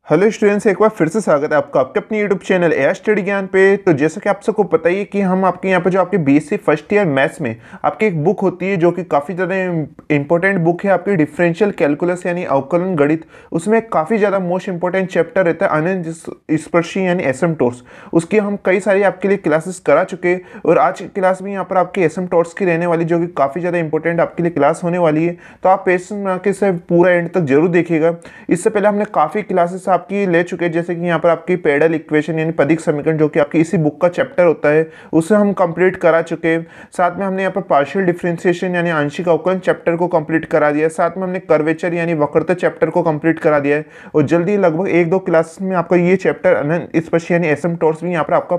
Hello students, एक बार फिर से स्वागत है आपका आपके अपने यूट्यूब चैनल एआई स्टडी ज्ञान पे। तो जैसा कि आप सबको पता ही है कि हम आपके यहाँ पे जो आपके बीएससी फर्स्ट ईयर मैथ्स में आपकी एक बुक होती है जो कि काफ़ी ज़्यादा इंपॉर्टेंट बुक है, आपकी डिफरेंशियल कैलकुलस यानी अवकलन गणित। उसमें काफ़ी ज़्यादा मोस्ट इंपॉर्टेंट चैप्टर रहता है अनंत स्पर्शी यानी एसिम्पटोट्स। उसकी हम कई सारी आपके लिए क्लासेस करा चुके और आज की क्लास में यहाँ पर आपकी एसिम्पटोट्स की रहने वाली, जो कि काफ़ी ज़्यादा इंपॉर्टेंट आपके लिए क्लास होने वाली है। तो आप पेशेंस में आके इसे पूरा एंड तक जरूर देखिएगा। इससे पहले हमने काफ़ी क्लासेस आपकी ले चुके हैं, जैसे कि यहाँ पर आपकी पेडल इक्वेशन यानी पदिक समीकरण, जो कि आपकी इसी बुक का चैप्टर होता है, उसे हम कंप्लीट करा चुके हैं। साथ में हमने यहाँ पर पार्शियल डिफरेंशिएशन यानी आंशिक अवकलन चैप्टर को कंप्लीट करा दिया है। साथ में हमने कर्वेचर यानी वक्रता चैप्टर को कंप्लीट करा दिया है। और जल्दी लगभग एक दो क्लास में आपका ये चैप्टर अनंत स्पर्शी यानी एसिम्पटोट्स भी यहाँ पर आपका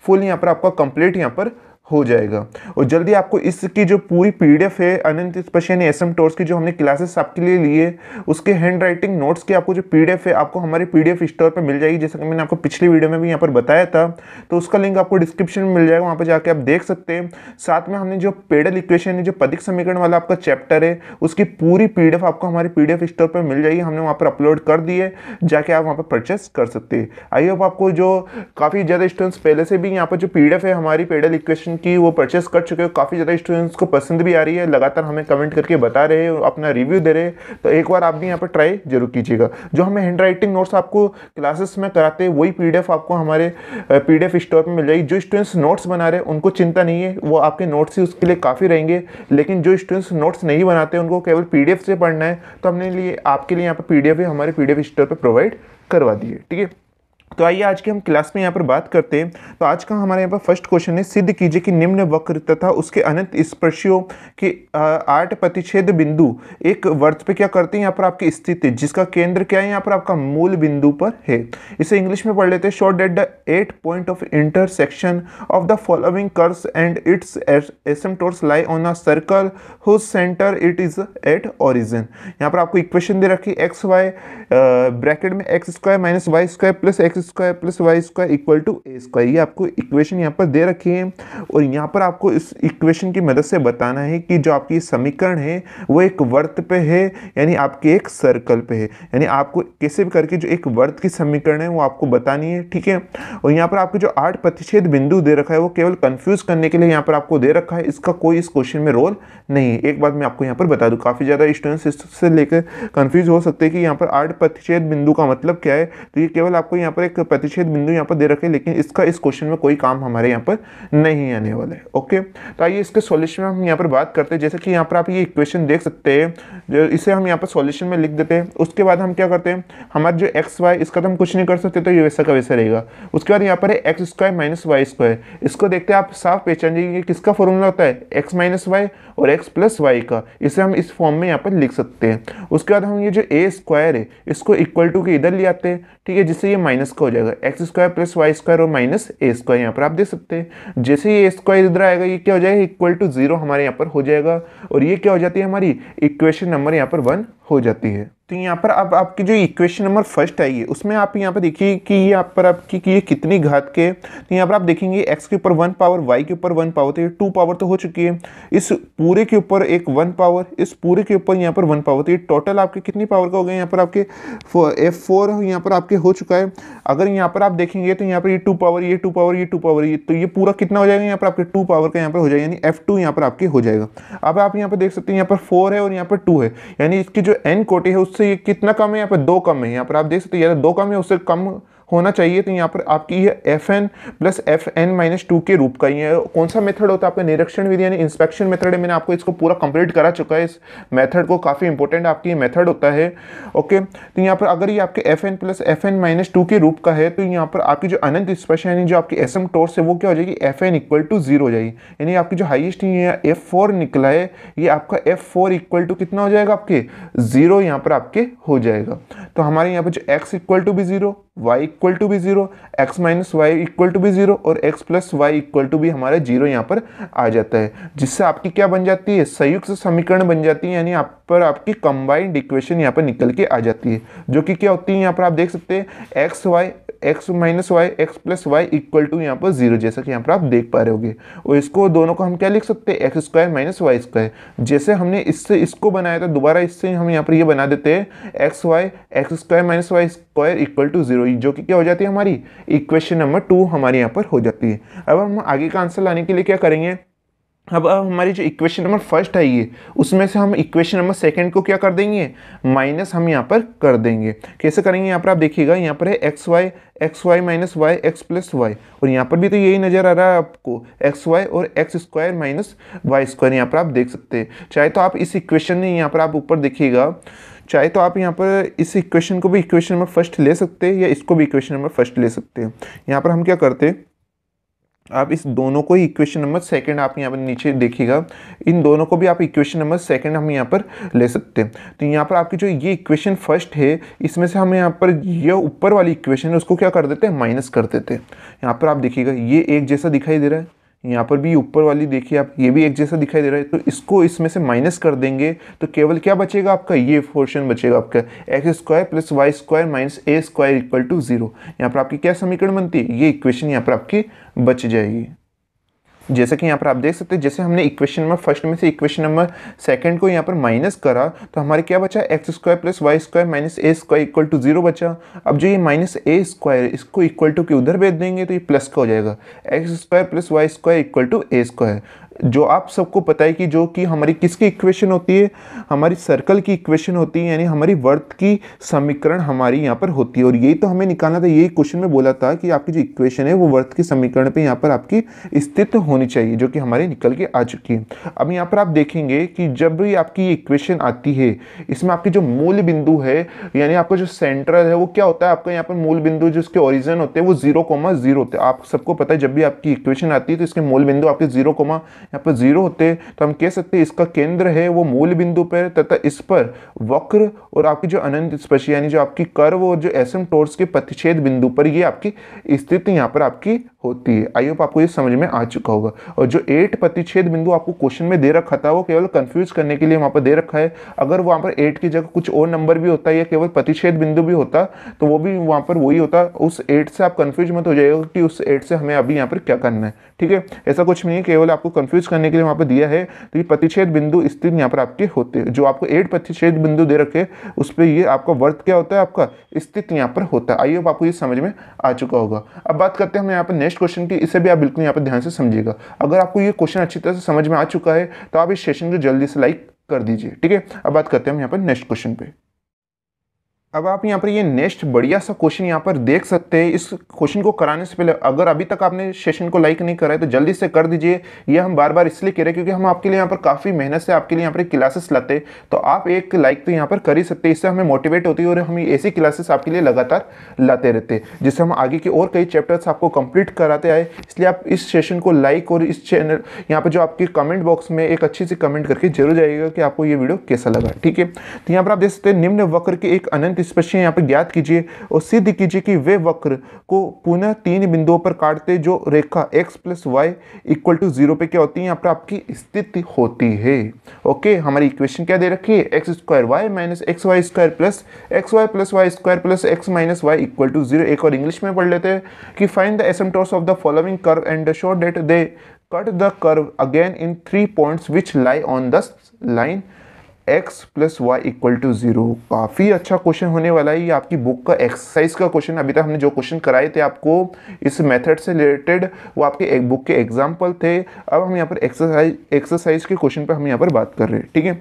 फुल यहाँ पर आपका कंप्लीट यहाँ पर हो जाएगा। और जल्दी आपको इसकी जो पूरी पीडीएफ है अनंत स्पर्शी यानी एसिम्पटोट्स की, जो हमने क्लासेस आपके लिए लिए, उसके हैंड राइटिंग नोट्स की आपको जो पीडीएफ है आपको हमारे पीडीएफ स्टोर पर मिल जाएगी, जैसा कि मैंने आपको पिछली वीडियो में भी यहाँ पर बताया था। तो उसका लिंक आपको डिस्क्रिप्शन में मिल जाएगा, वहाँ पर जाके आप देख सकते हैं। साथ में हमने जो पेडल इक्वेशन है, जो पदिक समीकरण वाला आपका चैप्टर है, उसकी पूरी पीडीएफ आपको हमारे पीडीएफ स्टोर पर मिल जाएगी। हमने वहाँ पर अपलोड कर दी है, जाके आप वहाँ पर परचेस कर सकते हैं। आई होप आपको जो काफ़ी ज़्यादा स्टूडेंट्स पहले से भी यहाँ पर जो पीडीएफ है हमारी पेडल इक्वेशन की वो परचेस कर चुके हो, काफ़ी ज़्यादा स्टूडेंट्स को पसंद भी आ रही है, लगातार हमें कमेंट करके बता रहे हैं, अपना रिव्यू दे रहे हैं। तो एक बार आप भी यहाँ पर ट्राई जरूर कीजिएगा। जो हमें हैंड राइटिंग नोट्स आपको क्लासेस में कराते हैं वही पीडीएफ आपको हमारे पीडीएफ स्टोर में मिल जाएगी। जो स्टूडेंट्स नोट्स बना रहे हैं उनको चिंता नहीं है, वो आपके नोट्स ही उसके लिए काफ़ी रहेंगे। लेकिन जो स्टूडेंट्स नोट्स नहीं बनाते उनको केवल पीडीएफ से पढ़ना है, तो हमने लिए आपके लिए यहाँ पर पीडीएफ है हमारे पीडीएफ स्टोर पर प्रोवाइड करवा दिए। ठीक है, तो आइए आज की हम क्लास में यहाँ पर बात करते हैं। तो आज का हमारे यहाँ पर फर्स्ट क्वेश्चन है, सिद्ध कीजिए कि निम्न वक्र तथा उसके अनंत स्पर्शियों के 8 प्रतिच्छेद बिंदु एक वृत्त पे क्या करते हैं, यहाँ पर आपकी स्थिति, जिसका केंद्र क्या है, यहाँ पर आपका मूल बिंदु पर है। इसे इंग्लिश में पढ़ लेते हैं। Show that the 8 point of intersection of the following curves and its asymptotes lie on a circle whose centre it is at origin. यहाँ पर आपको इक्वेशन दे रखी है, एक्स वाई ब्रैकेट में x square minus y square plus x square plus y square equal to a square. ये आपको equation यहाँ पर दे रखी है और यहाँ पर आपको इस इक्वेशन की मदद से बताना है कि जो आपकी समीकरण है वो एक वृत्त पे है यानी आपके एक सर्कल पे है। यानी आपको कैसे भी करके जो एक वृत्त की समीकरण है वो आपको बतानी है। ठीक है, और यहाँ पर आपके जो 8 प्रतिच्छेद बिंदु दे रखा है वो केवल कंफ्यूज करने के लिए यहाँ पर आपको दे रखा है, इसका कोई इस क्वेश्चन में रोल नहीं है। एक बात मैं आपको यहाँ पर बता दूँ, काफ़ी ज़्यादा स्टूडेंट्स इससे लेकर कंफ्यूज हो सकते हैं कि यहाँ पर 8 प्रतिच्छेद बिंदु का मतलब क्या है। तो ये केवल आपको यहाँ पर एक प्रतिच्छेद बिंदु यहाँ पर दे रखे, लेकिन इसका इस क्वेश्चन में कोई काम हमारे यहाँ पर नहीं आने वाला है। ओके, तो आइए इसके सॉल्यूशन में हम यहाँ पर बात करते हैं। जैसे कि यहाँ पर आप ये इक्वेशन देख सकते हैं, जो इसे हम यहाँ पर सॉल्यूशन में लिख देते हैं। उसके बाद हम क्या करते हैं, हमारे जो एक्स वाई इसका तो हम कुछ नहीं कर सकते, तो ये वैसा का वैसा रहेगा। उसके बाद यहाँ पर है x square minus y square. इसको देखते हैं, आप साफ पहचान जाइए किसका फॉर्मूला होता है, एक्स माइनस वाई और एक्स प्लस वाई का। इसे हम इस फॉर्म में यहाँ पर लिख सकते हैं। उसके बाद हम ये जो ए स्क्वायर है इसको इक्वल टू के इधर ले आते हैं। ठीक है, जिससे ये माइनस का हो जाएगा, x square plus y square और माइनस ए स्क्वायर। यहाँ पर आप देख सकते हैं जैसे ये ए स्क्वायर इधर आएगा ये क्या हो जाएगा, इक्वल टू 0 हमारे यहाँ पर हो जाएगा। और ये क्या हो जाती है, हमारी इक्वेशन नंबर यहाँ पर 1 हो जाती है। तो यहाँ पर अब आपकी जो इक्वेशन नंबर फर्स्ट आई है उसमें आप यहाँ पर देखिए कि ये यहाँ पर आपकी कि ये कितनी घात के। तो यहाँ पर आप देखेंगे एक्स के ऊपर 1 पावर, वाई के ऊपर 1 पावर, तो ये 2 पावर तो हो चुकी है। इस पूरे के ऊपर एक 1 पावर, इस पूरे के ऊपर यहाँ पर 1 पावर, तो ये टोटल आपके कितनी पावर का हो गया, यहाँ पर आपके F4 यहाँ पर आपके हो चुका है। अगर यहाँ पर आप देखेंगे तो यहाँ पर ये 2 पावर, ये 2 पावर, ये 2 पावर, ये तो ये पूरा कितना हो जाएगा, यहाँ पर आपके 2 पावर का यहाँ पर हो जाएगा, यानी F2 यहाँ पर आपके हो जाएगा। अब आप यहाँ पर देख सकते हैं यहाँ पर 4 है और यहाँ पर 2 है, यानी इसकी जो n कोटि है उससे ये कितना कम है, यहाँ पर 2 कम है। यहाँ पर आप देख सकते हैं यार 2 कम है, उससे कम होना चाहिए। तो यहाँ पर आपकी ये Fn प्लस Fn-2 के रूप का ही है। कौन सा मेथड होता है आपका, निरीक्षण विधि यानी इंस्पेक्शन मेथड है। मैंने आपको इसको पूरा कंप्लीट करा चुका है, इस मेथड को, काफ़ी इंपॉर्टेंट आपकी ये मेथड होता है। ओके, तो यहाँ पर अगर ये आपके Fn प्लस Fn-2 के रूप का है तो यहाँ पर आपकी जो अनंत स्पर्श यानी जो आपकी एसिम्पटोट्स है वो क्या हो जाएगी, Fn इक्वल टू 0 हो जाएगी। यानी आपकी जो हाईएस्ट F4 निकला है ये आपका F4 इक्वल टू कितना हो जाएगा, आपके 0 यहाँ पर आपके हो जाएगा। तो हमारे यहाँ पर जो x इक्वल टू भी 0, y इक्वल टू भी 0, x minus y equal to भी 0 और x plus y equal to भी हमारा 0 यहाँ पर आ जाता है, जिससे आपकी क्या बन जाती है, संयुक्त समीकरण बन जाती है। यानी आप पर आपकी कंबाइंड इक्वेशन यहाँ पर निकल के आ जाती है, जो कि क्या होती है, यहाँ पर आप देख सकते हैं x y x minus y x plus y equal to यहाँ पर 0, जैसा कि यहाँ पर आप देख पा रहे होगे। और इसको दोनों को हम क्या लिख सकते हैं, x square minus y square. जैसे हमने इससे इसको बनाया था, दोबारा इससे हम यहाँ पर ये बना देते हैं x square minus y square equal to 0, जो कि क्या हो जाती है हमारी इक्वेशन नंबर 2 हमारे यहाँ पर हो जाती है। अब हम आगे का आंसर लाने के लिए क्या करेंगे, अब हमारी जो इक्वेशन नंबर फर्स्ट है ये, उसमें से हम इक्वेशन नंबर सेकंड को क्या कर देंगे, माइनस हम यहाँ पर कर देंगे। कैसे करेंगे, यहाँ पर आप देखिएगा, यहाँ पर है x y minus y x plus y, और यहाँ पर भी तो यही नज़र आ रहा है आपको, एक्स वाई और x square minus y square, यहाँ पर आप देख सकते हैं। चाहे तो आप इस इक्वेशन में यहाँ पर आप ऊपर देखिएगा, चाहे तो आप यहाँ पर इस इक्वेशन को भी इक्वेशन नंबर फर्स्ट ले सकते हैं या इसको भी इक्वेशन नंबर फर्स्ट ले सकते हैं। यहाँ पर हम क्या करते हैं, आप इस दोनों को ही इक्वेशन नंबर सेकंड आप यहाँ पर नीचे देखिएगा, इन दोनों को भी आप इक्वेशन नंबर सेकंड हम यहाँ पर ले सकते हैं। तो यहाँ पर आपकी जो ये इक्वेशन फर्स्ट है, इसमें से हम यहाँ पर ये ऊपर वाली इक्वेशन है उसको क्या कर देते हैं, माइनस कर देते हैं। यहाँ पर आप देखिएगा ये एक जैसा दिखाई दे रहा है, यहाँ पर भी ऊपर वाली देखिए आप, ये भी एक जैसा दिखाई दे रहा है, तो इसको इसमें से माइनस कर देंगे तो केवल क्या बचेगा आपका, ये पोर्शन बचेगा आपका x square plus y square minus a square equal to 0। यहाँ पर आपकी क्या समीकरण बनती है, ये इक्वेशन यहाँ पर आपकी बच जाएगी। जैसे कि यहाँ पर आप देख सकते हैं, जैसे हमने इक्वेशन नंबर फर्स्ट में से इक्वेशन नंबर सेकंड को यहाँ पर माइनस करा तो हमारे क्या बचा, x square plus y square minus a square equal to 0 बचा। अब जो ये माइनस ए स्क्वायर इसको इक्वल टू के उधर भेज देंगे तो ये प्लस का हो जाएगा, x square plus y square equal to a square. जो आप सबको पता है कि जो कि हमारी किसकी इक्वेशन होती है, हमारी सर्कल की इक्वेशन होती है, यानी हमारी वर्त की समीकरण हमारी यहाँ पर होती है। और यही तो हमें निकालना था, यही क्वेश्चन में बोला था कि आपकी जो इक्वेशन है वो वर्त की समीकरण पे यहाँ पर आपकी स्थित होनी चाहिए, जो कि हमारी निकल के आ चुकी है। अब यहाँ पर आप देखेंगे कि जब भी आपकी इक्वेशन आती है, इसमें आपकी जो मूल बिंदु है यानी आपका जो सेंट्रल है वो क्या होता है, आपका यहाँ पर मूल बिंदु जो इसके ओरिजिन होते हैं वो 0,0 होते हैं। आप सबको पता है जब भी आपकी इक्वेशन आती है तो इसके मूल बिंदु आपके 0, यहाँ पर 0 होते, तो हम कह सकते हैं इसका केंद्र है वो मूल बिंदु पर, तथा इस पर वक्र और आपकी जो अनंत स्पर्शी यानी जो आपकी कर्व और जो एसिम्प्टोट्स के प्रतिच्छेद बिंदु पर ये आपकी स्थिति यहाँ पर आपकी होती है। आई होप आपको ये समझ में आ चुका होगा। और जो 8 प्रतिच्छेद बिंदु आपको क्वेश्चन में दे रखा था वो केवल कंफ्यूज करने के लिए वहाँ पर दे रखा है। अगर वहाँ पर 8 की जगह कुछ और नंबर भी होता है या केवल प्रतिच्छेद बिंदु भी होता तो वो भी वहाँ पर वही होता। उस 8 से आप कंफ्यूज मत हो जाएगा कि उस 8 से हमें अभी यहाँ पर क्या करना है, ठीक है। ऐसा कुछ नहीं है, केवल आपको कंफ्यूज करने के लिए वहाँ पर दिया है। तो ये प्रतिच्छेद बिंदु स्थित यहाँ पर आपके होते हैं। जो आपको 8 प्रतिच्छेद बिंदु दे रखे उस पर ये आपका वर्त क्या होता है, आपका स्थित यहाँ पर होता है। आई होप आपको ये समझ में आ चुका होगा। अब बात करते हैं हम यहाँ पर नेक्स्ट क्वेश्चन की। इसे भी आप बिल्कुल यहाँ पर ध्यान से समझिएगा। अगर आपको ये क्वेश्चन अच्छी तरह से समझ में आ चुका है तो आप इस सेशन को जल्दी से लाइक कर दीजिए, ठीक है। अब बात करते हैं हम यहाँ पर नेक्स्ट क्वेश्चन पे। अब आप यहाँ पर ये नेक्स्ट बढ़िया सा क्वेश्चन यहाँ पर देख सकते हैं। इस क्वेश्चन को कराने से पहले अगर अभी तक आपने सेशन को लाइक नहीं करा है तो जल्दी से कर दीजिए। ये हम बार बार इसलिए कह रहे हैं क्योंकि हम आपके लिए यहाँ पर काफ़ी मेहनत से आपके लिए यहाँ पर क्लासेस लाते हैं। तो आप एक लाइक तो यहाँ पर कर ही सकते हैं, इससे हमें मोटिवेट होती है और हम ऐसी क्लासेस आपके लिए लगातार लाते रहते हैं जिससे हम आगे के और कई चैप्टर्स आपको कंप्लीट कराते आए। इसलिए आप इस सेशन को लाइक और इस चैनल यहाँ पर जो आपके कमेंट बॉक्स में एक अच्छी सी कमेंट करके जरूर जाइएगा कि आपको ये वीडियो कैसा लगा, ठीक है। तो यहाँ पर आप देख सकते हैं निम्न वक्र के एक अनंत स्पर्शियां यहाँ पर ज्ञात कीजिए और सिद्ध कीजिए कि वे वक्र को पुनः 3 बिंदुओं पर काटते जो रेखा x plus y equal to 0 पे क्या होती है, यहाँ पर आपकी स्थिति होती है। ओके, हमारी इक्वेशन क्या दे रखी है, x square y minus x y square plus x y plus y square plus x minus y equal to 0। एक और इंग्लिश में पढ़ लेते हैं कि find the asymptotes of the following curve and show that they cut the curve again in 3 points which lie on the line x plus y equal to 0। काफ़ी अच्छा question होने वाला है। ये आपकी बुक का एक्सरसाइज का क्वेश्चन। अभी तक हमने जो क्वेश्चन कराए थे आपको इस मेथड से रिलेटेड वो आपके एक बुक के एग्जाम्पल थे। अब हम यहाँ पर एक्सरसाइज के क्वेश्चन पर हम यहाँ पर बात कर रहे हैं, ठीक है।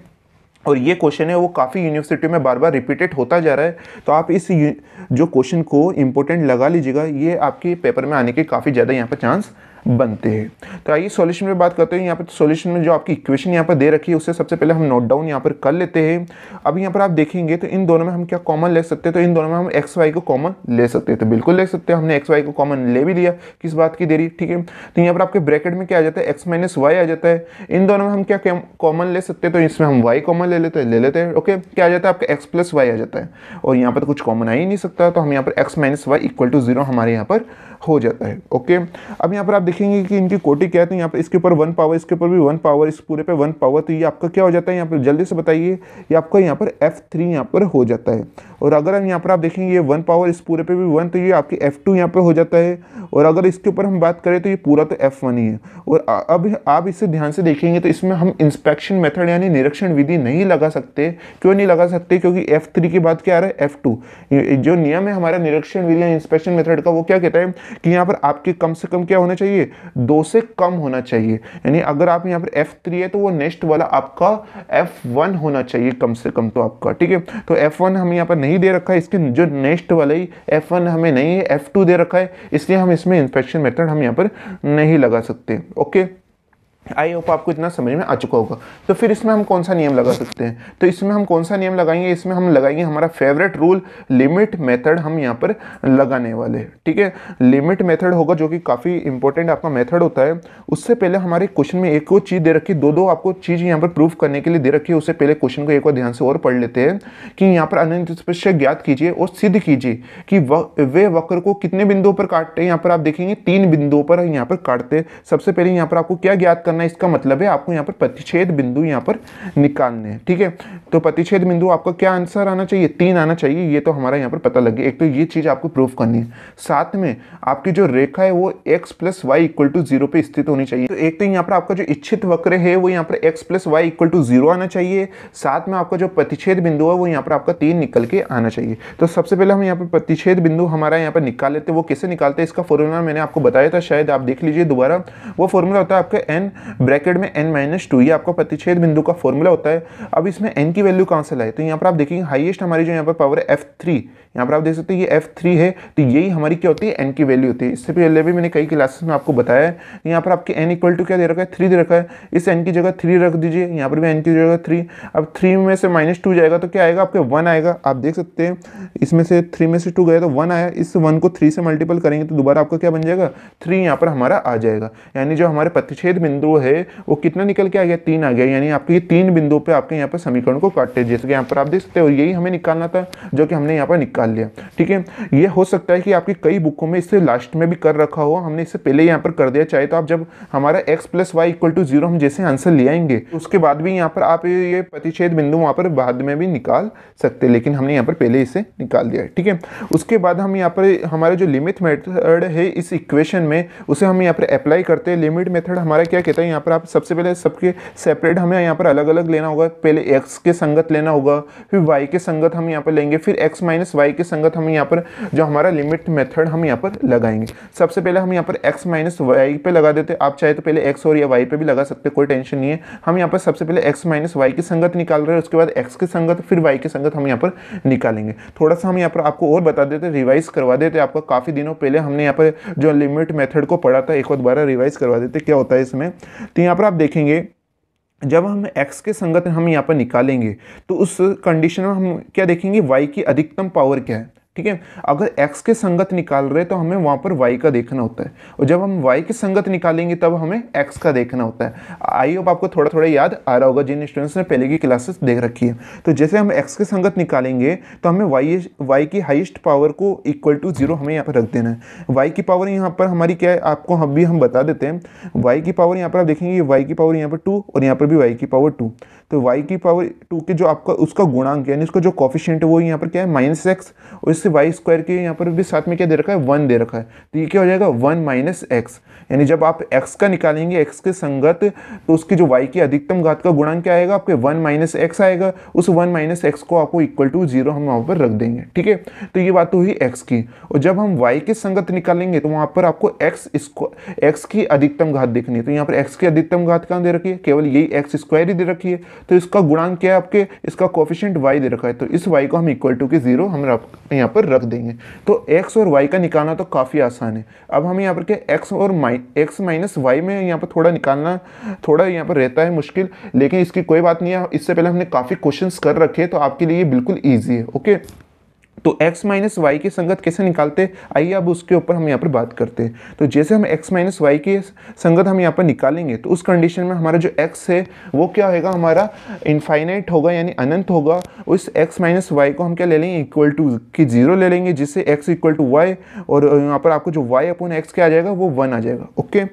और ये क्वेश्चन है वो काफ़ी यूनिवर्सिटी में बार बार रिपीटेड होता जा रहा है। तो आप इस जो क्वेश्चन को इम्पोर्टेंट लगा लीजिएगा, ये आपके पेपर में आने के काफ़ी ज़्यादा यहाँ पर चांस बनते हैं। तो आइए सॉल्यूशन में बात करते हैं। यहाँ पर सॉल्यूशन में जो आपकी इक्वेशन यहाँ पर दे रखी है उससे सबसे पहले हम नोट डाउन यहाँ पर कर लेते हैं। अब यहाँ पर आप देखेंगे तो इन दोनों में हम क्या कॉमन ले सकते हैं, तो इन दोनों में हम एक्स वाई को कॉमन ले सकते हैं। तो बिल्कुल ले सकते हैं, हमने एक्स वाई को कॉमन ले भी लिया, किस बात की देरी, ठीक है। तो यहाँ पर आपके ब्रैकेट में क्या आ जाता है, एक्स माइनस वाई आ जाता है। इन दोनों में हम क्या कॉमन ले सकते हैं, तो इसमें हम वाई कॉमन ले लेते हैं, ओके। क्या आ जाता है आपका एक्स प्लस वाई आ जाता है और यहाँ पर तो कुछ कॉमन आ ही नहीं सकता। तो हम यहाँ पर x minus y equal to 0 हमारे यहाँ पर हो जाता है, ओके। अब यहाँ पर आप देखेंगे कि इनकी कोटि क्या है, तो यहाँ पर इसके ऊपर 1 पावर, इसके ऊपर भी 1 पावर, इस पूरे पे 1 पावर, तो ये आपका क्या हो जाता है यहाँ पर, जल्दी से बताइए, ये आपका यहाँ पर F3 यहाँ पर हो जाता है। और अगर हम यहाँ पर आप देखेंगे ये 1 पावर, इस पूरे पे भी 1, तो ये आपकी F2 यहाँ पर हो जाता है। और अगर इसके ऊपर हम बात करें तो ये पूरा तो F1 ही है। और अब आप इसे ध्यान से देखेंगे तो इसमें हम इंस्पेक्शन मेथड यानी निरीक्षण विधि नहीं लगा सकते। क्यों नहीं लगा सकते? क्योंकि F3 के बाद क्या आ रहा है, F2। जो नियम है हमारा निरीक्षण विधि या इंस्पेक्शन मेथड का, वो क्या कहता है कि यहाँ पर आपके कम से कम क्या होना चाहिए, 2 से कम होना चाहिए। यानी अगर आप यहाँ पर F3 है तो वो नेक्स्ट वाला आपका F1 होना चाहिए कम से कम, तो आपका ठीक है। तो F1 हमें यहाँ पर नहीं दे रखा है, इसके जो नेक्स्ट वाला ही F1 हमें नहीं है, F2 दे रखा है, इसलिए हम इसमें इंस्पेक्शन मेथड हम यहाँ पर नहीं लगा सकते। ओके, आई होप आपको इतना समझ में आ चुका होगा। तो फिर इसमें हम कौन सा नियम लगा सकते हैं? तो इसमें हम कौन सा नियम लगाएंगे? इसमें हम लगाएंगे हमारा फेवरेट रूल, लिमिट मेथड हम यहाँ पर लगाने वाले हैं। ठीक है, लिमिट मेथड होगा जो कि काफ़ी इंपॉर्टेंट आपका मेथड होता है। उससे पहले हमारे क्वेश्चन में एक और चीज़ दे रखी, दो आपको चीज़ यहाँ पर प्रूफ करने के लिए दे रखी है। उससे पहले क्वेश्चन को एक बार ध्यान से और पढ़ लेते हैं कि यहाँ पर अनंत स्पर्शक ज्ञात कीजिए और सिद्ध कीजिए कि वे वक्र को कितने बिंदुओं पर काटते हैं। यहाँ पर आप देखेंगे 3 बिंदुओं पर यहाँ पर काटते हैं। सबसे पहले यहाँ पर आपको क्या ज्ञात करना है, इसका मतलब है आपको यहाँ पर प्रतिच्छेद बिंदु यहाँ पर निकालने हैं। ठीक है, तो प्रतिच्छेद बिंदु आपका क्या आंसर आना चाहिए, 3 आना चाहिए। ये तो हमारा यहाँ पर पता लगे। एक तो ये चीज आपको प्रूफ करनी है, साथ में आपकी जो रेखा है वो x + y = 0 पे स्थित होनी चाहिए। तो एक तो यहाँ पर आपका जो इच्छित वक्र है वो यहाँ पर x + y = 0 आना चाहिए। साथ में आपका जो प्रतिच्छेद बिंदु है वो यहाँ पर आपका 3 निकल के आना चाहिए। तो सबसे पहले हम यहाँ पर प्रतिच्छेद बिंदु हमारा यहाँ पर निकाल लेते हैं। वो कैसे निकालते हैं, इसका फॉर्मूला मैंने आपको बताया था, शायद आप देख लीजिए दोबारा। वो फॉर्मूला होता है आपका n ब्रैकेट में n-2, ये आपका प्रतिच्छेद बिंदु का फॉर्मूला होता है। अब इसमें n की वैल्यू कहां से लाए, तो यहाँ पर आप देखेंगे हाईएस्ट हमारी जो यहाँ पर पावर है F3, यहाँ पर आप देख सकते हैं ये F3 है, तो यही हमारी क्या होती है, n की वैल्यू होती है। इससे पहले भी मैंने कई क्लासेस में आपको बताया है। यहाँ पर आपके n = क्या दे रखा है, 3 दे रखा है। इस n की जगह 3 रख दीजिए, यहाँ पर भी n की जगह 3। अब 3 में से -2 जाएगा तो क्या आएगा, आपके 1 आएगा। आप देख सकते हैं इसमें से 3 में से 2 गया तो 1 आया। इस 1 को 3 से मल्टीपल करेंगे तो दोबारा आपका क्या बन जाएगा, 3 यहाँ पर हमारा आ जाएगा। यानी जो हमारे प्रतिच्छेद बिंदु है वो कितना निकल के आ गया, 3 आ गया। यानी आपके ये 3 बिंदुओं पे आपके यहाँ पर समीकरण को काटते हैं, जैसे कि यहाँ पर आप देख सकते हो। यही हमें निकालना था जो कि हमने यहाँ पर निकाल लिया। ठीक है, ये हो सकता है कि आपकी कई बुकों में इससे लास्ट में भी कर रखा हो, हमने इससे पहले यहाँ पर कर दिया। चाहे तो आप जब हमारा x + y = 0 हम जैसे आंसर ले आएंगे उसके बाद भी यहाँ पर आप ये प्रतिच्छेद बिंदु वहाँ पर बाद में भी निकाल सकते हैं, लेकिन हमने यहाँ पर पहले इसे निकाल दिया है। ठीक है, उसके बाद हम यहाँ पर हमारे जो लिमिट मेथड है इस इक्वेशन में उसे हम यहाँ पर अप्लाई करते हैं। लिमिट मेथड हमारा क्या कहता है, यहाँ पर आप सबसे पहले सबके सेपरेट हमें यहाँ पर अलग अलग लेना होगा। पहले x के संगत लेना होगा, फिर y के संगत हम यहाँ पर लेंगे, फिर x - y के संगत हम यहाँ पर जो हमारा लिमिट मेथड हम यहाँ पर लगाएंगे। सबसे पहले हम यहाँ पर x - y पे लगा देते हैं। आप चाहे तो पहले x और या y पे भी लगा सकते हैं, कोई टेंशन नहीं है। हम यहाँ पर सबसे पहले x - y की संगत निकाल रहे हैं, उसके बाद x के संगत, फिर y के संगत हम यहाँ पर निकालेंगे। थोड़ा सा हम यहाँ पर आपको और बता देते, रिवाइज करवा देते। आपका काफ़ी दिनों पहले हमने यहाँ पर जो लिमिट मेथड को पढ़ा था, एक बार दोबारा रिवाइज करवा देते क्या होता है इसमें। तो यहाँ पर आप देखेंगे जब हम x के संगत हम यहाँ पर निकालेंगे तो उस कंडीशन में हम क्या देखेंगे, y की अधिकतम पावर क्या है। ठीक है, अगर x के संगत निकाल रहे तो हमें वहां पर y का देखना होता है, और जब हम y के संगत निकालेंगे तब हमें x का देखना होता है। आई होप आपको थोड़ा थोड़ा याद आ रहा होगा जिन स्टूडेंट्स ने पहले की क्लासेस देख रखी है। तो जैसे हम x के संगत निकालेंगे तो हमें y की हाईएस्ट पावर को = 0 हमें यहाँ पर रख देना है। y की पावर यहाँ पर हमारी क्या है, आपको हम बता देते हैं। y की पावर यहाँ पर आप देखेंगे, y की पावर यहाँ पर 2 और यहाँ पर भी y की पावर 2। तो y की पावर 2 के जो आपका उसका गुणांक यानी उसका जो कोफिशिएंट है वो यहाँ पर क्या है, -x, और इससे y² के यहाँ पर भी साथ में क्या दे रखा है, 1 दे रखा है। तो ये क्या हो जाएगा, 1 - x। यानी जब आप x का निकालेंगे x के संगत तो उसकी जो y की अधिकतम घात का गुणांक क्या आएगा, आपके 1 - x आएगा। उस 1 - x को आपको = 0 हम वहाँ पर रख देंगे। ठीक है, तो ये बात तो हुई x की। और जब हम y के संगत निकालेंगे तो वहाँ पर आपको x की अधिकतम घात देखनी है। तो यहाँ पर x की अधिकतम घात कहाँ दे रखी है, केवल यही x² ही दे रखी है। तो इसका गुणांक क्या है, आपके इसका कोफिशिएंट y दे रखा है। तो इस y को हम = 0 हम यहाँ पर रख देंगे। तो x और y का निकालना तो काफ़ी आसान है। अब हम यहाँ पर क्या x - y में यहाँ पर थोड़ा निकालना थोड़ा यहाँ पर रहता है मुश्किल, लेकिन इसकी कोई बात नहीं है। इससे पहले हमने काफ़ी क्वेश्चंस कर रखे हैं तो आपके लिए बिल्कुल ईजी है। ओके, तो x माइनस वाई की संगत कैसे निकालते हैं, आइए अब उसके ऊपर हम यहाँ पर बात करते हैं। तो जैसे हम x माइनस वाई की संगत हम यहाँ पर निकालेंगे तो उस कंडीशन में हमारा जो x है वो क्या होगा, हमारा इनफाइनाइट होगा यानी अनंत होगा। उस x माइनस वाई को हम क्या ले लेंगे, इक्वल टू की 0 ले लेंगे, जिससे x इक्वल टू वाई, और यहाँ पर आपको जो y अपॉन एक्स क्या आ जाएगा, वो 1 आ जाएगा। ओके,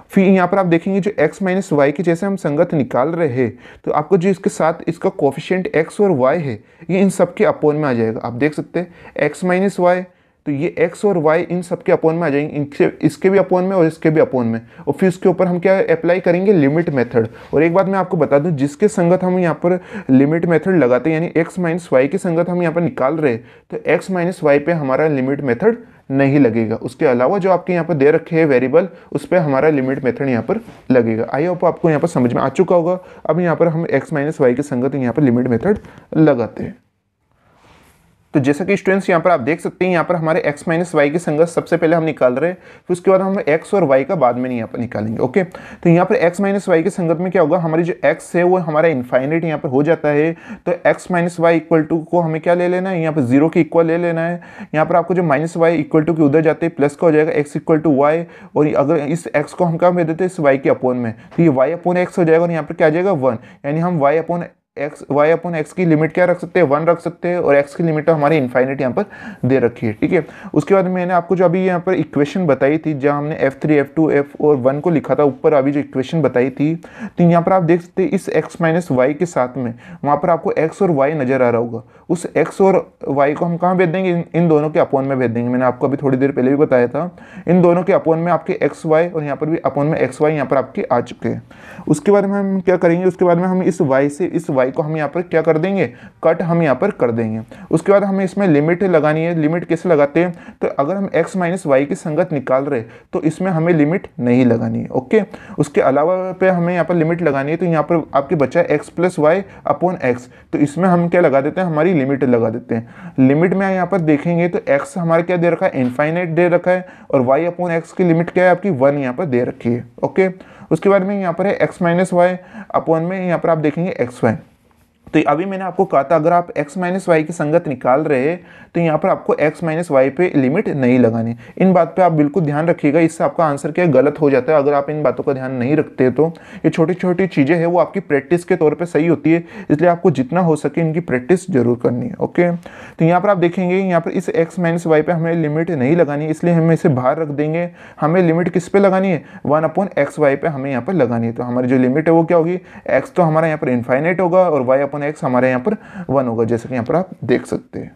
फिर यहाँ पर आप देखेंगे जो x माइनस वाई की जैसे हम संगत निकाल रहे हैं तो आपको जो इसके साथ इसका कोफिशिएंट x और y है ये इन सब के अपोन में आ जाएगा। आप देख सकते हैं x माइनस वाई, तो ये x और y इन सब के अपोन में आ जाएंगे, इनसे इसके भी अपोन में और इसके भी अपोन में, और फिर इसके ऊपर हम क्या अप्लाई करेंगे, लिमिट मेथड। और एक बात मैं आपको बता दूं, जिसके संगत हम यहाँ पर लिमिट मेथड लगाते हैं यानी x माइनस वाई की संगत हम यहाँ पर निकाल रहे हैं तो x माइनस वाई पे हमारा लिमिट मेथड नहीं लगेगा। उसके अलावा जो आपके यहाँ पर दे रखे हैं वेरिएबल उस पर हमारा लिमिट मेथड यहाँ पर लगेगा। आई होप आपको यहाँ पर समझ में आ चुका होगा। अब यहाँ पर हम x माइनस वाई की संगत यहाँ पर लिमिट मेथड लगाते हैं। तो जैसा कि स्टूडेंट्स यहाँ पर आप देख सकते हैं, यहाँ पर हमारे x माइनस वाई की संगत सबसे पहले हम निकाल रहे हैं, फिर उसके बाद हम x और y का बाद में यहाँ पर निकालेंगे। ओके, तो यहाँ पर x माइनस वाई की संगत में क्या होगा, हमारी जो x है वो हमारा इनफाइनाइट यहाँ पर हो जाता है। तो x minus y equal to को हमें क्या ले लेना है, यहाँ पर 0 के इक्वल ले लेना है। यहाँ पर आपको जो माइनस वाई इक्वल टू के उधर जाते हैं प्लस का हो जाएगा x इक्वल टू वाई, और अगर इस x को हम क्या दे देते हैं, इस y के अपोन में, तो ये y अपॉन x हो जाएगा और यहाँ पर क्या आ जाएगा 1, यानी हम y अपॉन एक्स की लिमिट क्या रख सकते हैं, 1 रख सकते हैं, और x की लिमिट तो हमारी इनफाइनाइट यहाँ पर दे रखी है। ठीक है, उसके बाद मैंने आपको जो अभी यहाँ पर इक्वेशन बताई थी जहाँ हमने f3 f2 f और 1 को लिखा था ऊपर, अभी जो इक्वेशन बताई थी, तो यहाँ पर आप देख सकते हैं इस x माइनस वाई के साथ में वहाँ पर आपको x और y नजर आ रहा होगा। उस x और y को हम कहाँ भेज देंगे, इन दोनों के अपोन में भेज देंगे। मैंने आपको अभी थोड़ी देर पहले भी बताया था, इन दोनों के अपोन में आपके x y और यहाँ पर भी अपोन में x y यहाँ पर आपके आ चुके हैं। उसके बाद में हम क्या करेंगे, उसके बाद में हम इस y से इस y को हम यहाँ पर क्या कर देंगे, कट हम यहाँ पर कर देंगे। उसके बाद हमें इसमें लिमिट लगानी है। लिमिट कैसे लगाते हैं, तो अगर हम x माइनस वाई की संगत निकाल रहे तो इसमें हमें लिमिट नहीं लगानी है। ओके, उसके अलावा पे हमें यहाँ पर लिमिट लगानी है, तो यहाँ पर आपके बचा है x plus y upon x, तो इसमें हम क्या लगा देते हैं, हमारी लिमिट लगा देते हैं। लिमिट में यहाँ पर देखेंगे तो x हमारा क्या दे रखा है, इनफाइनाइट दे रखा है, और y अपॉन एक्स की लिमिट क्या है आपकी 1 यहाँ पर दे रखी है। ओके, उसके बाद में यहाँ पर है x माइनस वाई अपॉन में यहाँ पर आप देखेंगे एक्स वाई। तो अभी मैंने आपको कहा था अगर आप x माइनस वाई की संगत निकाल रहे हैं तो यहाँ पर आपको x माइनस वाई पे लिमिट नहीं लगानी। इन बात पे आप बिल्कुल ध्यान रखिएगा, इससे आपका आंसर क्या गलत हो जाता है अगर आप इन बातों का ध्यान नहीं रखते। तो ये छोटी छोटी चीज़ें हैं वो आपकी प्रैक्टिस के तौर पे सही होती है, इसलिए आपको जितना हो सके इनकी प्रैक्टिस जरूर करनी है। ओके, तो यहाँ पर आप देखेंगे यहाँ पर इस x माइनस वाई पे हमें लिमिट नहीं लगानी, इसलिए हम इसे बाहर रख देंगे। हमें लिमिट किस पे लगानी है, 1 अपॉन एक्स वाई पे हमें यहाँ पर लगानी है। तो हमारी जो लिमिट है वो क्या होगी, x तो हमारा यहाँ पर इनफाइनाइट होगा और y अपॉन एक्स हमारे यहाँ पर 1 होगा, जैसे कि यहाँ पर आप देख सकते हैं।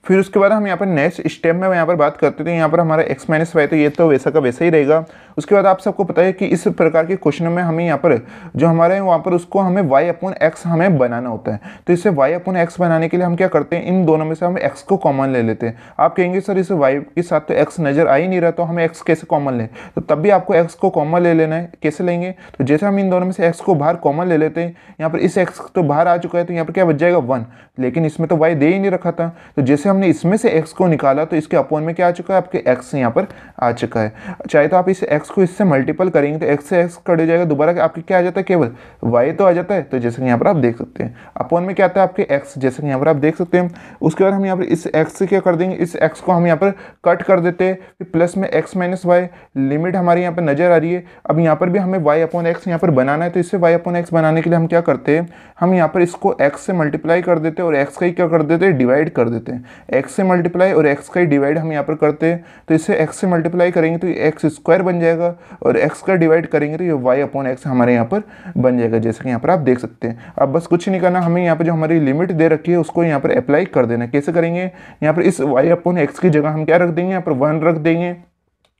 फिर उसके बाद हम यहाँ पर नेक्स्ट स्टेप में यहाँ पर बात करते थे। यहाँ पर हमारा x माइनस वाई तो ये तो वैसा का वैसा ही रहेगा। उसके बाद आप सबको पता है कि इस प्रकार के क्वेश्चन में हमें यहाँ पर जो हमारे वहाँ पर उसको हमें y अपॉन एक्स हमें बनाना होता है। तो इसे y अपॉन एक्स बनाने के लिए हम क्या करते हैं, इन दोनों में से हम x को कॉमन ले लेते हैं। आप कहेंगे सर इसे y के साथ तो x नज़र आ ही नहीं रहा, तो हमें x कैसे कॉमन लें, तो तब भी आपको x को कॉमन ले लेना है। कैसे लेंगे, तो जैसे हम इन दोनों में से x को बाहर कॉमन ले लेते हैं, यहाँ पर इस x तो बाहर आ चुका है तो यहाँ पर क्या बच जाएगा 1, लेकिन इसमें तो y दे ही नहीं रखा था। तो जैसे हमने इसमें से x को निकाला तो इसके अपोन में क्या आ चुका है, आपके x यहाँ पर आ चुका है। चाहे तो आप इस x को इससे मल्टीपल करेंगे तो x से x कट हो जाएगा, दोबारा आपके क्या आ जाता है, केवल y तो आ जाता है। तो जैसे कि यहाँ पर आप देख सकते हैं अपोन में क्या आता है आपके x, जैसे कि यहाँ पर आप देख सकते हैं। उसके बाद हम यहाँ पर इस x से क्या कर देंगे, इस x को हम यहाँ पर कट कर देते हैं, फिर प्लस में x माइनस वाई लिमिट हमारी यहाँ पर नजर आ रही है। अब यहाँ पर भी हमें y अपॉन एक्स यहाँ पर बनाना है, तो इससे y अपॉन एक्स बनाने के लिए हम क्या करते हैं, हम यहाँ पर इसको x से मल्टीप्लाई कर देते हैं और x का ही क्या कर देते हैं, डिवाइड कर देते हैं। x से मल्टीप्लाई और x का ही डिवाइड हम यहाँ पर करते हैं, तो इससे x से मल्टीप्लाई करेंगे तो ये x स्क्वायर बन जाएगा, और x का डिवाइड करेंगे तो ये y अपॉन एक्स हमारे यहाँ पर बन जाएगा, जैसे कि यहाँ पर आप देख सकते हैं। अब बस कुछ नहीं करना, हमें यहाँ पर जो हमारी लिमिट दे रखी है उसको यहाँ पर अप्लाई कर देना। कैसे करेंगे, यहाँ पर इस y अपॉन एक्स की जगह हम क्या रख देंगे, यहाँ पर 1 रख देंगे,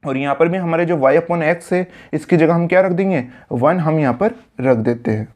और यहाँ पर भी हमारे जो y अपॉन एक्स है इसकी जगह हम क्या रख देंगे, 1 हम यहाँ पर रख देते हैं।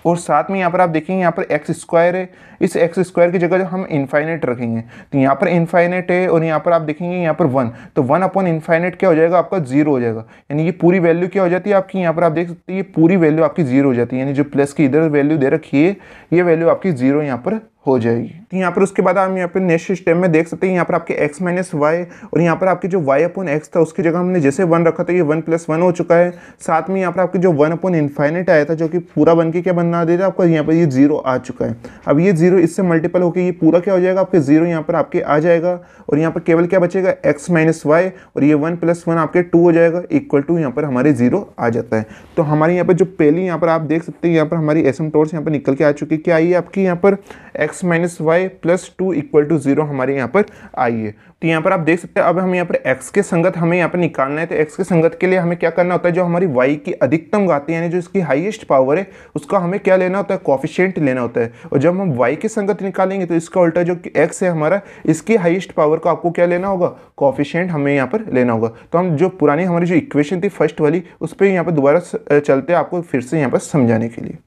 और साथ में यहाँ पर आप देखेंगे यहाँ पर एक्स स्क्वायर है, इस एक्स स्क्वायर की जगह हम इनफाइनाइट रखेंगे, तो यहाँ पर इनफाइनाइट है और यहाँ पर आप देखेंगे यहाँ पर 1, तो 1 अपॉन इनफाइनाइट क्या हो जाएगा आपका 0 हो जाएगा, यानी ये पूरी वैल्यू क्या हो जाती है आपकी, यहाँ पर आप देख सकते हैं ये पूरी वैल्यू आपकी 0 हो जाती है, यानी जो प्लस की इधर वैल्यू दे रखी है ये वैल्यू आपकी 0 यहाँ पर हो जाएगी। तो यहाँ पर उसके बाद हम यहाँ पर नेक्स्ट स्टेप में देख सकते हैं, यहाँ पर आपके x माइनस वाई और यहाँ पर आपके जो y अपॉन एक्स था उसकी जगह हमने जैसे 1 रखा था, ये 1 + 1 हो चुका है। साथ में यहाँ पर आपके जो 1 अपॉन इन्फाइनाइट आया था, जो कि पूरा बन के क्या बना दे रहा है आपका, यहाँ पर ये 0 आ चुका है। अब ये 0 इससे मल्टीपल होकर ये पूरा क्या हो जाएगा, आपके 0 यहाँ पर आपके आ जाएगा और यहाँ पर केवल क्या बचेगा, x माइनस वाई और ये 1 + 1 आपके 2 हो जाएगा, इक्वल टू यहाँ पर हमारे 0 आ जाता है। तो हमारे यहाँ पर जो पहली यहाँ पर आप देख सकते हैं, यहाँ पर हमारी एसिम्पटोट्स यहाँ पर निकल के आ चुकी है। क्या आई है आपकी यहाँ पर x माइनस वाई + 2 = 0 हमारे यहाँ पर आई है। तो यहाँ पर आप देख सकते हैं, अब हम यहाँ पर x के संगत हमें यहाँ पर निकालना है। तो x के संगत के लिए हमें क्या करना होता है, जो हमारी y की अधिकतम घात है यानी जो इसकी हाईएस्ट पावर है उसका हमें क्या लेना होता है, कोफिशिएंट लेना होता है। और जब हम y के संगत निकालेंगे तो इसका उल्टा जो x है हमारा, इसकी हाईएस्ट पावर का आपको क्या लेना होगा, कोफिशिएंट हमें यहाँ पर लेना होगा। तो हम जो पुरानी हमारी जो इक्वेशन थी फर्स्ट वाली, उस पर यहाँ पर दोबारा चलते हैं आपको फिर से यहाँ पर समझाने के लिए।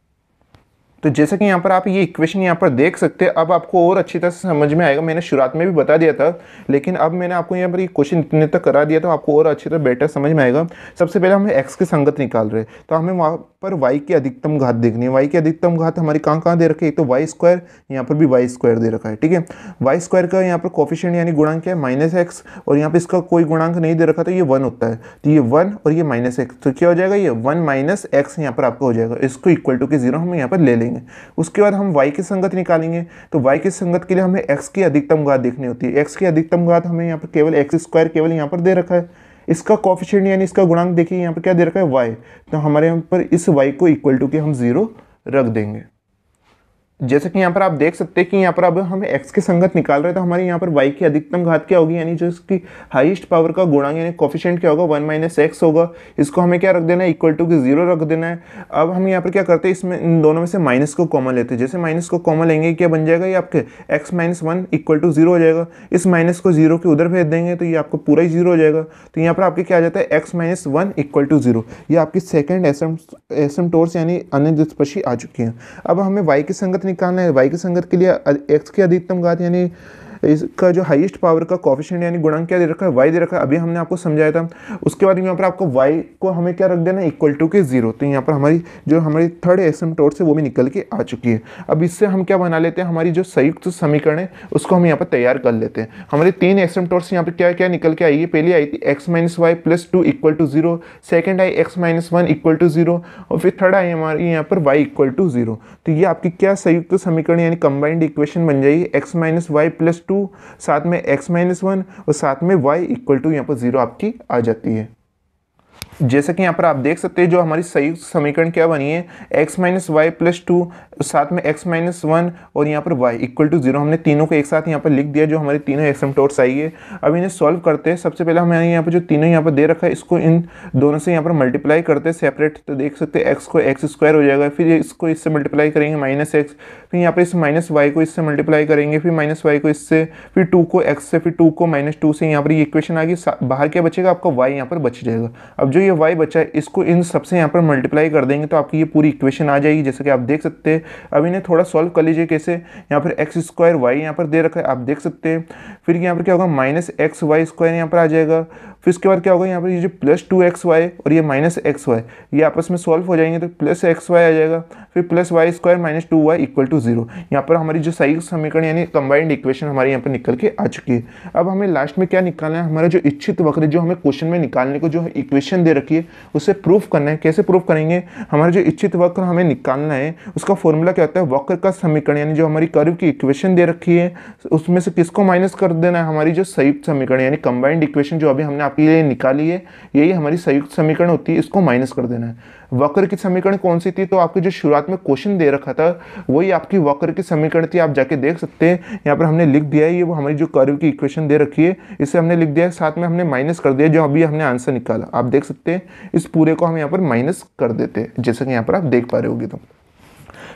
तो जैसा कि यहाँ पर आप ये इक्वेशन यहाँ पर देख सकते हैं, अब आपको और अच्छी तरह से समझ में आएगा। मैंने शुरुआत में भी बता दिया था, लेकिन अब मैंने आपको यहाँ पर ये क्वेश्चन इतने तक करा दिया तो आपको और अच्छी तरह बेटर समझ में आएगा। सबसे पहले हमें x के संगत निकाल रहे हैं, तो हमें वहाँ पर y की अधिकतम घात देखनी है। y की अधिकतम घात हमारी कहाँ कहाँ दे रखी है, तो y², यहाँ पर भी y² दे रखा है, ठीक है। y² का यहाँ पर कोफिशिएंट यानी गुणांक क्या है, -x, और यहाँ पर इसका कोई गुणांक नहीं दे रखा तो ये 1 होता है। तो ये 1 और ये -x, तो क्या हो जाएगा, ये 1 - x यहाँ पर आपका हो जाएगा। इसको इक्वल टू के 0 हम यहाँ पर ले लेंगे। उसके बाद हम y की संगत निकालेंगे। तो y की संगत के लिए हमें x की अधिकतम घात देखनी होती है। x की अधिकतम घात हमें यहाँ पर केवल x² केवल यहाँ पर दे रखा है। इसका कोफिशिएंट यानी इसका गुणांक देखिए यहाँ पर क्या दे रखा है, y। तो हमारे यहाँ पर इस y को इक्वल टू के हम 0 रख देंगे। जैसे कि यहाँ पर आप देख सकते हैं कि यहाँ पर अब हमें x के संगत निकाल रहे हैं, तो हमारे यहाँ पर y की अधिकतम घात क्या होगी, यानी जो इसकी हाईएस्ट पावर का गुणांक यानी कोफिशिएंट क्या होगा, 1 - x होगा। इसको हमें क्या रख देना है, इक्वल टू के 0 रख देना है। अब हम यहाँ पर क्या करते हैं, इसमें इन दोनों में से माइनस को कॉमन लेते हैं। जैसे माइनस को कॉमन लेंगे क्या बन जाएगा, ये आपके x - 1 = 0 हो जाएगा। इस माइनस को 0 के उधर भेज देंगे तो ये आपको पूरा ही 0 हो जाएगा। तो यहाँ पर आपके क्या आ जाता है, x - 1 = 0। ये आपकी सेकेंड एसिम्पटोट्स यानी अनिर्दिष्टस्पर्शी आ चुकी है। अब हमें y की संगत निकालना है। y की संगत के लिए x की अधिकतम घात यानी इसका जो हाईएस्ट पावर का कोफिशिएंट यानी गुणांक क्या दे रखा है, y दे रखा है, अभी हमने आपको समझाया था। उसके बाद यहाँ पर आपको y को हमें क्या रख देना है, इक्वल टू के 0। तो यहाँ पर हमारी थर्ड एसिम्पटोट है वो भी निकल के आ चुकी है। अब इससे हम क्या बना लेते हैं, हमारी जो संयुक्त समीकरण है उसको हम यहाँ पर तैयार कर लेते हैं। हमारी 3 एसिम्पटोट्स यहाँ पर क्या क्या निकल के आई है। पहली आई थी x - y + 2 = 0, second I x - 1 = 0, और फिर थर्ड आई हमारी यहाँ पर y = 0। तो ये आपकी क्या संयुक्त समीकरण यानी कंबाइंड इक्वेशन बन जाएगी, x - y + 2, साथ में x - 1 और साथ में y = यहाँ पर 0 आपकी आ जाती है। जैसा कि यहाँ पर आप देख सकते हैं, जो हमारी संयुक्त समीकरण क्या बनी है, x - y + 2, साथ में x - 1 और यहाँ पर y = 0। हमने तीनों को एक साथ यहाँ पर लिख दिया, जो हमारी तीनों एसिम्पटोट्स आई है। अब इन्हें सॉल्व करते हैं। सबसे पहले हमें यहाँ पर जो तीनों यहाँ पर दे रखा है, इसको इन दोनों से यहाँ पर मल्टीप्लाई करते हैं सेपरेट। तो देख सकते हैं x को x² हो जाएगा, फिर इसको इससे मल्टीप्लाई करेंगे -x, फिर यहाँ पर इस -y को इससे मल्टीप्लाई करेंगे, फिर -y को इससे, फिर 2 को x से, फिर 2 को -2 से। यहाँ पर ये इक्वेशन आ गई। बाहर क्या बचेगा, आपका y यहाँ पर बच जाएगा। अब जो ये y बचा है इसको इन सबसे यहाँ पर मल्टीप्लाई कर देंगे तो आपकी ये पूरी इक्वेशन आ जाएगी, जैसे कि आप देख सकते हैं। अब इन्हें थोड़ा सॉल्व कर लीजिए कैसे। यहाँ पर x² y यहाँ पर दे रखा है, आप देख सकते हैं। फिर यहाँ पर क्या होगा, -xy² यहाँ पर आ जाएगा। फिर उसके बाद क्या होगा, यहाँ पर ये जो +2xy और ये -xy ये आपस में सॉल्व हो जाएंगे तो +xy आ जाएगा। फिर +y² - 2y = 0। यहाँ पर हमारी जो संयुक्त समीकरण यानी कंबाइंड इक्वेशन हमारी यहाँ पर निकल के आ चुकी है। अब हमें लास्ट में क्या निकालना है, हमारा जो इच्छित वक्र जो हमें क्वेश्चन में निकालने को जो इक्वेशन दे रखी है उसे प्रूफ करना है। कैसे प्रूफ करेंगे, हमारा जो इच्छित वक्र हमें निकालना है उसका फॉर्मूला क्या होता है, वक्र का समीकरण यानी जो हमारी कर्व की इक्वेशन दे रखी है उसमें से किसको माइनस कर देना है, हमारी जो संयुक्त समीकरण यानी कंबाइंड इक्वेशन जो अभी हमने आपके लिए निकाली है, यही हमारी संयुक्त समीकरण होती है, इसको माइनस कर देना है। वक्र की समीकरण कौन सी थी, तो आपके जो शुरुआत में क्वेश्चन दे रखा था वही आपकी वक्र की समीकरण थी। आप जाके देख सकते हैं, यहाँ पर हमने लिख दिया है, ये वो हमारी जो कर्व की इक्वेशन दे रखी है इसे हमने लिख दिया है, साथ में हमने माइनस कर दिया जो अभी हमने आंसर निकाला। आप देख सकते हैं इस पूरे को हम यहाँ पर माइनस कर देते हैं, जैसा कि यहाँ पर आप देख पा रहे होगे। तो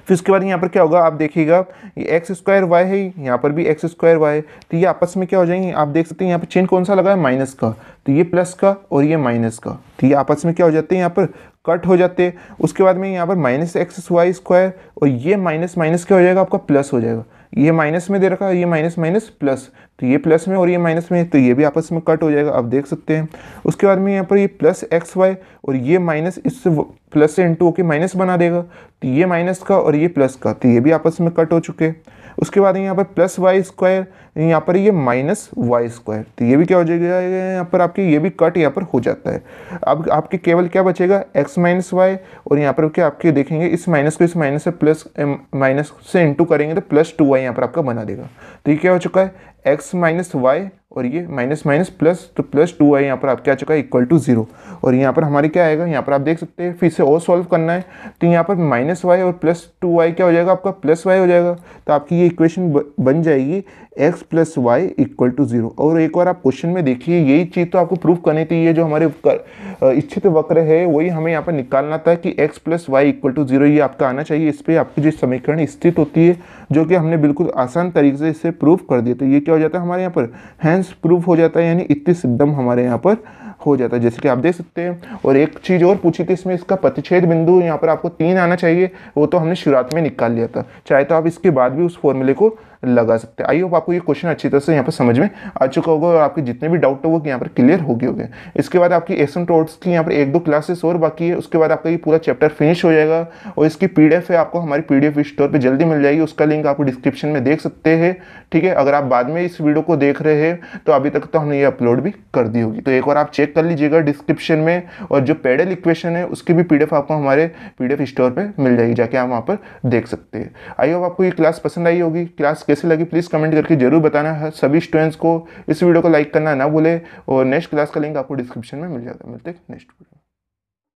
फिर उसके बाद यहाँ पर क्या होगा, आप देखिएगा ये x² y है, यहाँ पर भी x² y है, तो ये आपस में क्या हो जाएंगे, आप देख सकते हैं यहाँ पर चिन्ह कौन सा लगा है, माइनस का। तो ये प्लस का और ये माइनस का, तो ये आपस में क्या हो जाते हैं, यहाँ पर कट हो जाते हैं। उसके बाद में यहाँ पर -xy² और ये माइनस माइनस क्या हो जाएगा, आपका प्लस हो जाएगा। ये माइनस में दे रखा है, ये माइनस माइनस प्लस, तो ये प्लस में और ये माइनस में, तो ये भी आपस में कट हो जाएगा, आप देख सकते हैं। उसके बाद में यहाँ पर ये +xy और ये माइनस इससे प्लस से इंटू होकर माइनस बना देगा, तो ये माइनस का और ये प्लस का, तो ये भी आपस में कट हो चुके हैं। उसके बाद यहाँ पर प्लस वाई स्क्वायर, यहाँ पर ये माइनस वाई स्क्वायर, तो ये भी क्या हो जाएगा यहाँ पर आपके, ये भी कट यहाँ पर हो जाता है। अब आपके केवल क्या बचेगा, एक्स माइनस वाई, और यहाँ पर क्या आपके देखेंगे इस माइनस को इस माइनस से प्लस माइनस से इंटू करेंगे तो प्लस 2y यहाँ पर आपका बना देगा। तो ये क्या हो चुका है, एक्स माइनस वाई और ये माइनस माइनस प्लस, तो प्लस 2y यहाँ पर आप क्या चुका है इक्वल टू 0। और यहाँ पर हमारे क्या आएगा, यहाँ पर आप देख सकते हैं फिर से और सॉल्व करना है, तो यहाँ पर माइनस वाई और प्लस 2y क्या हो जाएगा आपका, प्लस वाई हो जाएगा। तो आपकी ये इक्वेशन बन जाएगी x plus y equal to 0। और एक बार आप क्वेश्चन में देखिए, यही चीज़ तो आपको प्रूफ करनी थी, ये जो हमारे इच्छित वक्र है वही हमें यहाँ पर निकालना था कि x plus y equal to 0 ये आपका आना चाहिए। इस पर आपकी जो समीकरण स्थित होती है, जो कि हमने बिल्कुल आसान तरीके से इसे प्रूफ कर दिया। तो ये क्या हो जाता है हमारे यहाँ पर, हैंस प्रूफ हो जाता है, यानी इतनी सिद्धम हमारे यहाँ पर हो जाता है, जैसे कि आप देख सकते हैं। और एक चीज़ और पूछी थी इसमें, इसका प्रतिच्छेद बिंदु यहाँ पर आपको 3 आना चाहिए, वो तो हमने शुरुआत में निकाल लिया था, चाहे तो आप इसके बाद भी उस फॉर्मूले को लगा सकते हैं। आई होप आपको ये क्वेश्चन अच्छी तरह से यहाँ पर समझ में आ चुका होगा और आपके जितने भी डाउट हो वो यहाँ पर क्लियर हो गए होंगे। इसके बाद आपकी एसिम्प्टोट्स की यहाँ पर 1-2 क्लासेस और बाकी है, उसके बाद आपका ये पूरा चैप्टर फिनिश हो जाएगा। और इसकी पीडीएफ है, आपको हमारी पीडीएफ स्टोर पर जल्दी मिल जाएगी, उसका लिंक आपको डिस्क्रिप्शन में देख सकते हैं। ठीक है, अगर आप बाद में इस वीडियो को देख रहे हैं तो अभी तक तो हमने ये अपलोड भी कर दी होगी, तो एक बार आप चेक कर लीजिएगा डिस्क्रिप्शन में। और जो पेडल इक्वेशन है उसकी भी पीडीएफ आपको हमारे पीडीएफ स्टोर पे मिल जाएगी, जाके आप वहाँ पर देख सकते हैं। आई होप आपको ये क्लास पसंद आई होगी। क्लास कैसे लगी प्लीज़ कमेंट करके जरूर बताना है। सभी स्टूडेंट्स को इस वीडियो को लाइक करना ना भूले, और नेक्स्ट क्लास का लिंक आपको डिस्क्रिप्शन में मिल जाएगा। मिलते हैं नेक्स्ट वीडियो।